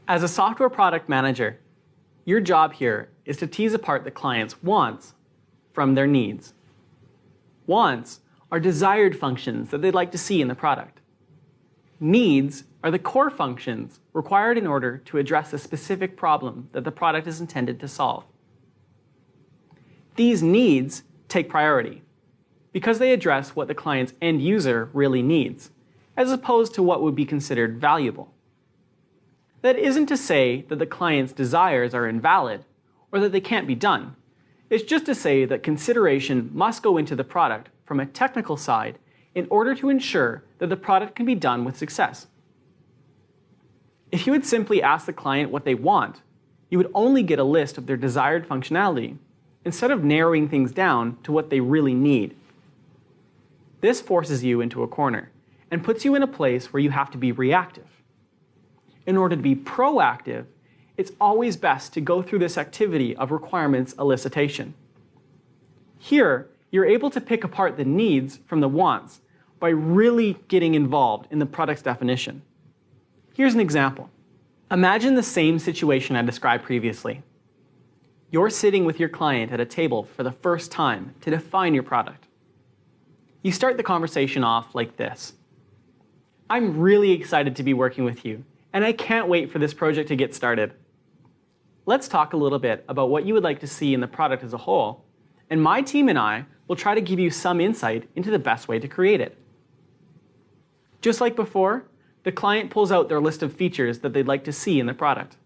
As a software product manager, your job here is to tease apart the client's wants from their needs. Wants are desired functions that they'd like to see in the product. Needs are the core functions required in order to address a specific problem that the product is intended to solve. These needs take priority because they address what the client's end user really needs, as opposed to what would be considered valuable. That isn't to say that the client's desires are invalid or that they can't be done. It's just to say that consideration must go into the product from a technical side in order to ensure that the product can be done with success. If you would simply ask the client what they want, you would only get a list of their desired functionality instead of narrowing things down to what they really need. This forces you into a corner and puts you in a place where you have to be reactive. In order to be proactive, it's always best to go through this activity of requirements elicitation. Here, you're able to pick apart the needs from the wants by really getting involved in the product's definition. Here's an example. Imagine the same situation I described previously. You're sitting with your client at a table for the first time to define your product. You start the conversation off like this. I'm really excited to be working with you, and I can't wait for this project to get started. Let's talk a little bit about what you would like to see in the product as a whole, and my team and I will try to give you some insight into the best way to create it. Just like before, the client pulls out their list of features that they'd like to see in the product.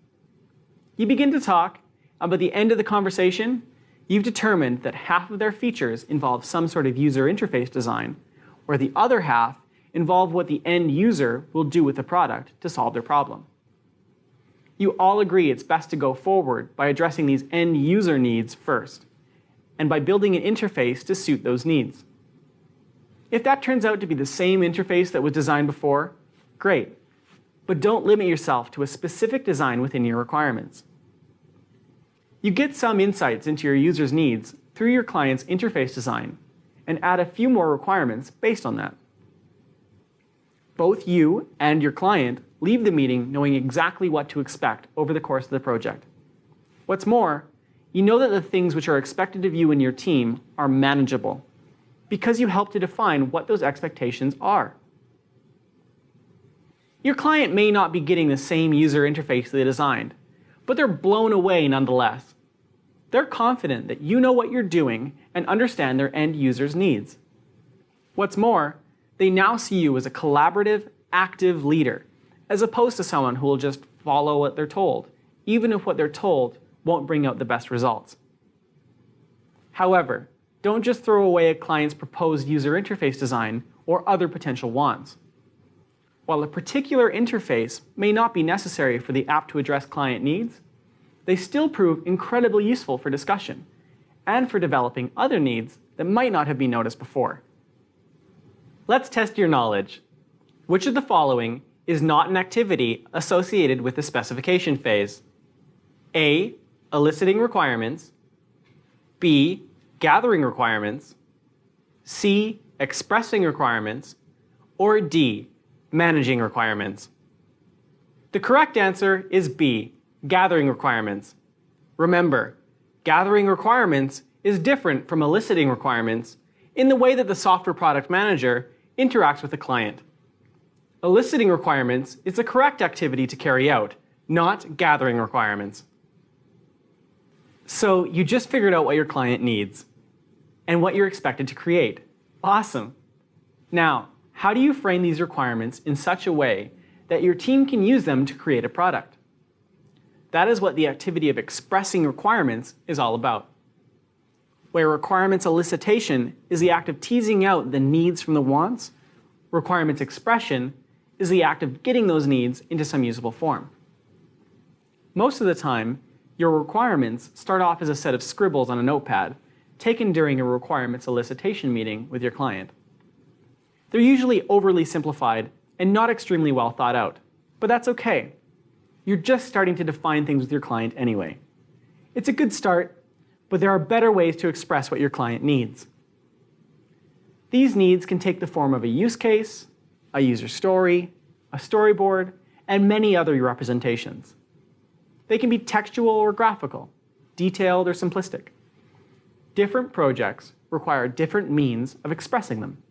You begin to talk, and by the end of the conversation, you've determined that half of their features involve some sort of user interface design, where the other half involve what the end user will do with the product to solve their problem. You all agree it's best to go forward by addressing these end user needs first, and by building an interface to suit those needs. If that turns out to be the same interface that was designed before, great, but don't limit yourself to a specific design within your requirements. You get some insights into your user's needs through your client's interface design and add a few more requirements based on that. Both you and your client leave the meeting knowing exactly what to expect over the course of the project. What's more, you know that the things which are expected of you and your team are manageable because you help to define what those expectations are. Your client may not be getting the same user interface they designed, but they're blown away nonetheless. They're confident that you know what you're doing and understand their end user's needs. What's more, they now see you as a collaborative, active leader, as opposed to someone who will just follow what they're told, even if what they're told won't bring out the best results. However, don't just throw away a client's proposed user interface design or other potential wants. While a particular interface may not be necessary for the app to address client needs, they still prove incredibly useful for discussion and for developing other needs that might not have been noticed before. Let's test your knowledge. Which of the following is not an activity associated with the specification phase? A. Eliciting requirements. B. Gathering requirements. C. Expressing requirements. Or D. Managing requirements. The correct answer is B. Gathering requirements. Remember, gathering requirements is different from eliciting requirements in the way that the software product manager interacts with the client. Eliciting requirements is the correct activity to carry out, not gathering requirements. So you just figured out what your client needs and what you're expected to create. Awesome. Now, how do you frame these requirements in such a way that your team can use them to create a product? That is what the activity of expressing requirements is all about. Where requirements elicitation is the act of teasing out the needs from the wants, requirements expression is the act of getting those needs into some usable form. Most of the time, your requirements start off as a set of scribbles on a notepad taken during a requirements elicitation meeting with your client. They're usually overly simplified and not extremely well thought out, but that's okay. You're just starting to define things with your client anyway. It's a good start, but there are better ways to express what your client needs. These needs can take the form of a use case, a user story, a storyboard, and many other representations. They can be textual or graphical, detailed or simplistic. Different projects require different means of expressing them.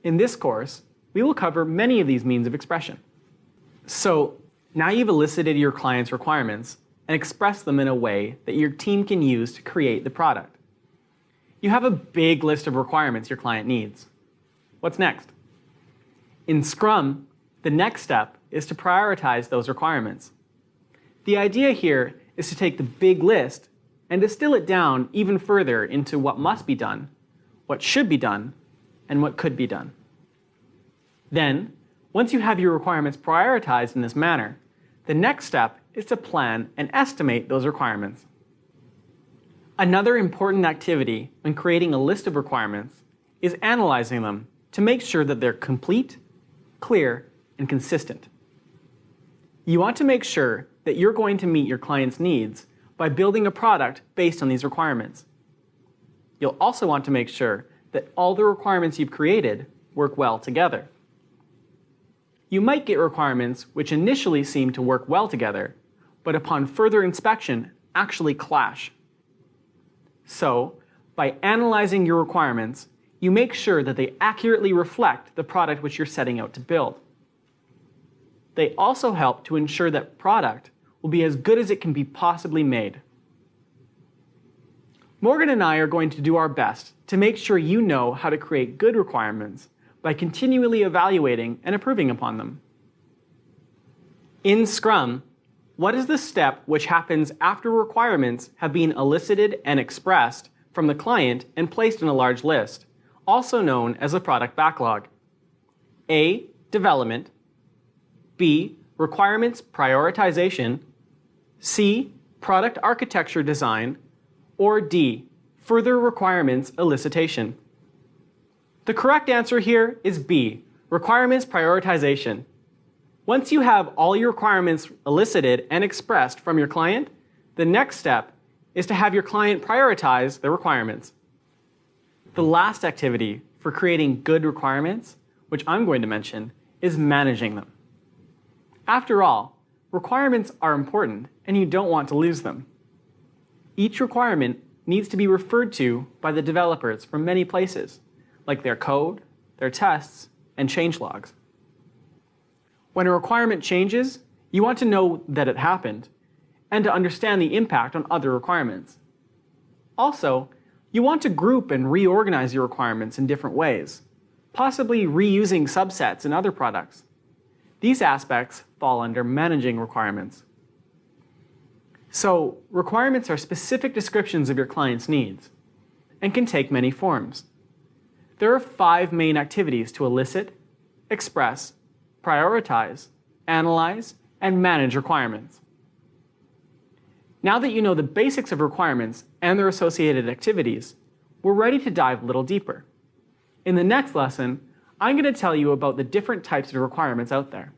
In this course, we will cover many of these means of expression. So, now you've elicited your client's requirements and expressed them in a way that your team can use to create the product. You have a big list of requirements your client needs. What's next? In Scrum, the next step is to prioritize those requirements. The idea here is to take the big list and distill it down even further into what must be done, what should be done, and what could be done. Then, once you have your requirements prioritized in this manner, the next step is to plan and estimate those requirements. Another important activity when creating a list of requirements is analyzing them to make sure that they're complete, clear, and consistent. You want to make sure that you're going to meet your client's needs by building a product based on these requirements. You'll also want to make sure that all the requirements you've created work well together. You might get requirements which initially seem to work well together, but upon further inspection actually clash. So, by analyzing your requirements, you make sure that they accurately reflect the product which you're setting out to build. They also help to ensure that product will be as good as it can be possibly made. Morgan and I are going to do our best to make sure you know how to create good requirements by continually evaluating and improving upon them. In Scrum, what is the step which happens after requirements have been elicited and expressed from the client and placed in a large list, also known as a product backlog? A. Development. B. Requirements prioritization. C. Product architecture design. Or D. Further requirements elicitation. The correct answer here is B. Requirements prioritization. Once you have all your requirements elicited and expressed from your client, the next step is to have your client prioritize the requirements. The last activity for creating good requirements, which I'm going to mention, is managing them. After all, requirements are important and you don't want to lose them. Each requirement needs to be referred to by the developers from many places, like their code, their tests, and changelogs. When a requirement changes, you want to know that it happened and to understand the impact on other requirements. Also, you want to group and reorganize your requirements in different ways, possibly reusing subsets in other products. These aspects fall under managing requirements. So, requirements are specific descriptions of your client's needs and can take many forms. There are 5 main activities to elicit, express, prioritize, analyze, and manage requirements. Now that you know the basics of requirements and their associated activities, we're ready to dive a little deeper. In the next lesson, I'm going to tell you about the different types of requirements out there.